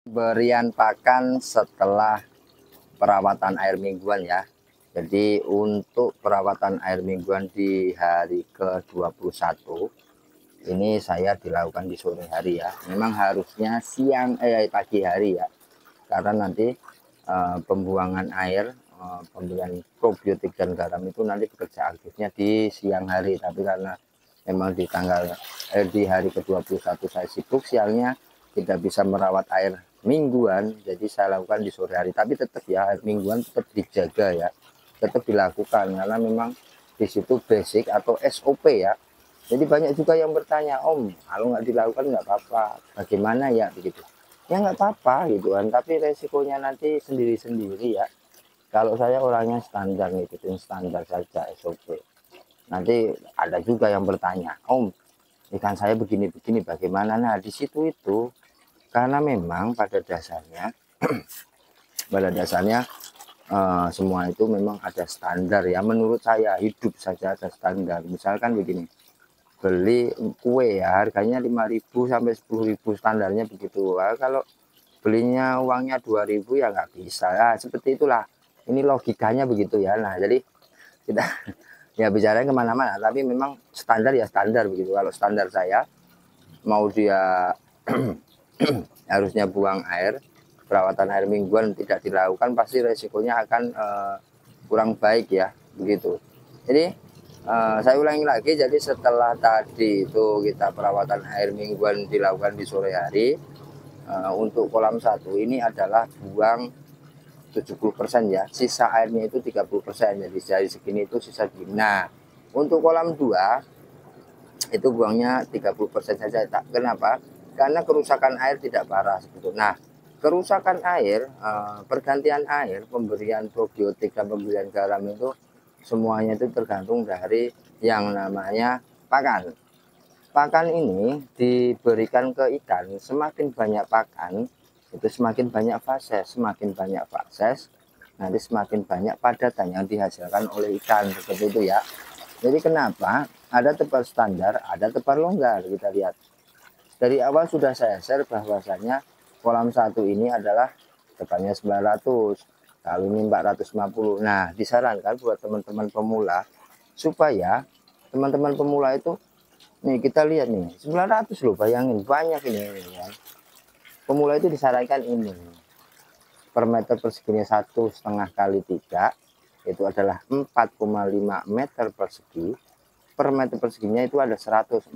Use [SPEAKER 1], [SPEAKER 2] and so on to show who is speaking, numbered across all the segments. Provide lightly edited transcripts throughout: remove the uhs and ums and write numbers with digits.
[SPEAKER 1] Berian pakan setelah perawatan air mingguan ya. Jadi untuk perawatan air mingguan di hari ke-21 ini saya dilakukan di sore hari ya. Memang harusnya pagi hari ya. Karena nanti pembuangan air, pemberian probiotik dan garam itu nanti bekerja aktifnya di siang hari. Tapi karena memang di hari ke-21 saya sibuk, siangnya tidak bisa merawat air mingguan, jadi saya lakukan di sore hari. Tapi tetap ya, air mingguan tetap dijaga ya, tetap dilakukan karena memang di situ basic atau SOP ya. Jadi banyak juga yang bertanya, Om, kalau nggak dilakukan nggak apa-apa, bagaimana ya begitu? Ya nggak apa-apa gitu kan, tapi resikonya nanti sendiri-sendiri ya. Kalau saya orangnya standar, ngikutin standar saja SOP. Nanti ada juga yang bertanya, Om, ikan saya begini-begini bagaimana? Nah di situ itu karena memang pada dasarnya semua itu memang ada standar ya. Menurut saya hidup saja ada standar. Misalkan begini, beli kue ya harganya 5.000 sampai 10.000 standarnya begitu. Nah, kalau belinya uangnya 2.000 ya nggak bisa ya, seperti itulah. Ini logikanya begitu ya. Nah jadi kita ya bicaranya kemana-mana, tapi memang standar ya standar begitu. Kalau standar saya mau dia harusnya buang air, perawatan air mingguan tidak dilakukan, pasti resikonya akan kurang baik ya begitu. Jadi saya ulangi lagi, jadi setelah tadi itu kita perawatan air mingguan dilakukan di sore hari, untuk kolam 1 ini adalah buang 70% ya, sisa airnya itu 30%, jadi dari segini itu sisa segini. Nah untuk kolam 2 itu buangnya 30% saja. Kenapa? Karena kerusakan air tidak parah sebetulnya. Nah kerusakan air, pergantian air, pemberian probiotik dan pemberian garam itu semuanya itu tergantung dari yang namanya pakan. Pakan ini diberikan ke ikan, semakin banyak pakan itu semakin banyak fases, semakin banyak fases nanti semakin banyak padatan yang dihasilkan oleh ikan, seperti itu ya. Jadi kenapa ada tebal standar, ada tebal longgar, kita lihat dari awal sudah saya share bahwasanya kolam 1 ini adalah tebalnya 900, kalau ini 450. Nah disarankan buat teman-teman pemula supaya teman-teman pemula itu, nih kita lihat nih 900 loh, bayangin banyak ini ya. Pemula itu disarankan ini per meter perseginya 1,5 kali 3 itu adalah 4,5 meter persegi. Per meter perseginya itu ada 104,5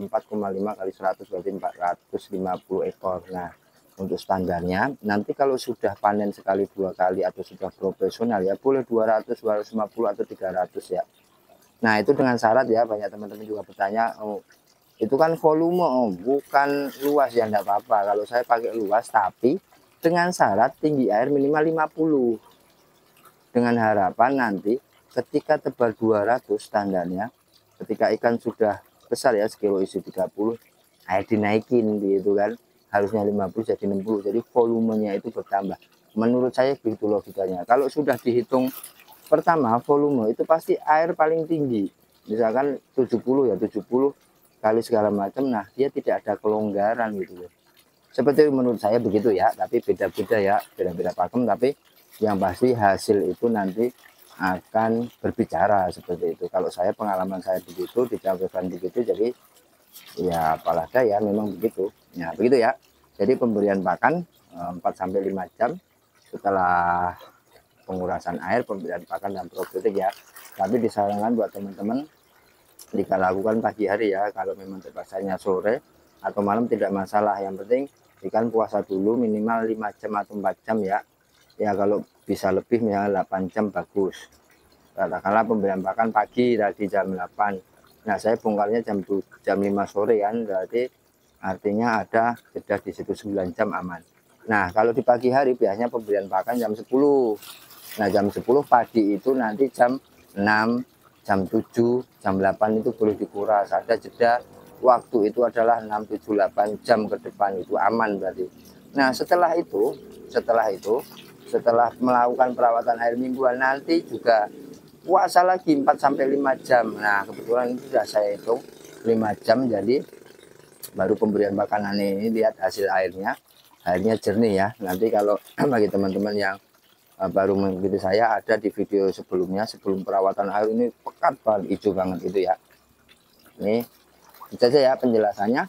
[SPEAKER 1] kali 100 berarti 450 ekor. Nah untuk standarnya nanti kalau sudah panen sekali 2 kali atau sudah profesional ya boleh 200, 250 atau 300 ya. Nah itu dengan syarat ya, banyak teman-teman juga bertanya, oh itu kan volume Om, bukan luas ya. Enggak apa-apa kalau saya pakai luas, tapi dengan syarat tinggi air minimal 50, dengan harapan nanti ketika tebal 200 standarnya, ketika ikan sudah besar ya sekilo isi 30, air dinaikin gitu kan, harusnya 50 jadi 60, jadi volumenya itu bertambah. Menurut saya begitu logikanya. Kalau sudah dihitung pertama volume itu pasti air paling tinggi, misalkan 70 ya 70 kali segala macam, nah dia tidak ada kelonggaran gitu loh. Seperti menurut saya begitu ya, tapi beda-beda ya, beda-beda pakem, tapi yang pasti hasil itu nanti akan berbicara seperti itu. Kalau saya pengalaman saya begitu, dicampurkan begitu, jadi ya apalah ya memang begitu. Nah begitu ya. Jadi pemberian pakan 4-5 jam setelah pengurasan air, pemberian pakan dan probiotik ya. Tapi disarankan buat teman-teman jika lakukan pagi hari ya, kalau memang terpaksanya sore atau malam tidak masalah, yang penting ikan puasa dulu minimal 5 jam atau 4 jam ya. Ya kalau bisa lebih ya 8 jam bagus. Katakanlah pemberian pakan pagi tadi jam 8. Nah saya bongkarnya jam 5 sore kan, berarti artinya ada jeda di situ 9 jam aman. Nah kalau di pagi hari biasanya pemberian pakan jam 10. Nah jam 10 pagi itu nanti jam 6, jam 7, jam 8 itu boleh dikuras. Ada jeda waktu itu adalah 6, 7, 8 jam ke depan, itu aman berarti. Nah setelah melakukan perawatan air mingguan nanti juga puasa lagi 4-5 jam. Nah kebetulan itu sudah saya hitung 5 jam, jadi baru pemberian makanan ini lihat hasil airnya airnya jernih ya. Nanti kalau bagi teman-teman yang baru mengikuti saya, ada di video sebelumnya sebelum perawatan air ini pekat banget, hijau banget itu ya. Ini itu saja ya penjelasannya,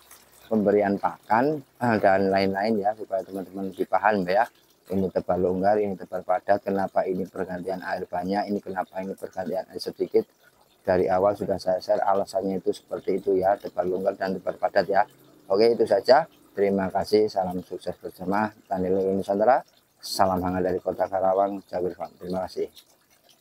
[SPEAKER 1] pemberian pakan dan lain-lain ya, supaya teman-teman lebih paham ya. Ini tebal longgar, ini tebal padat, kenapa ini pergantian air banyak, ini kenapa ini pergantian air sedikit. Dari awal sudah saya share alasannya itu seperti itu ya, tebal longgar dan tebal padat ya. Oke, itu saja. Terima kasih, salam sukses bersama Tani Nusantara. Salam hangat dari Kota Karawang, Jabir Farm. Terima kasih.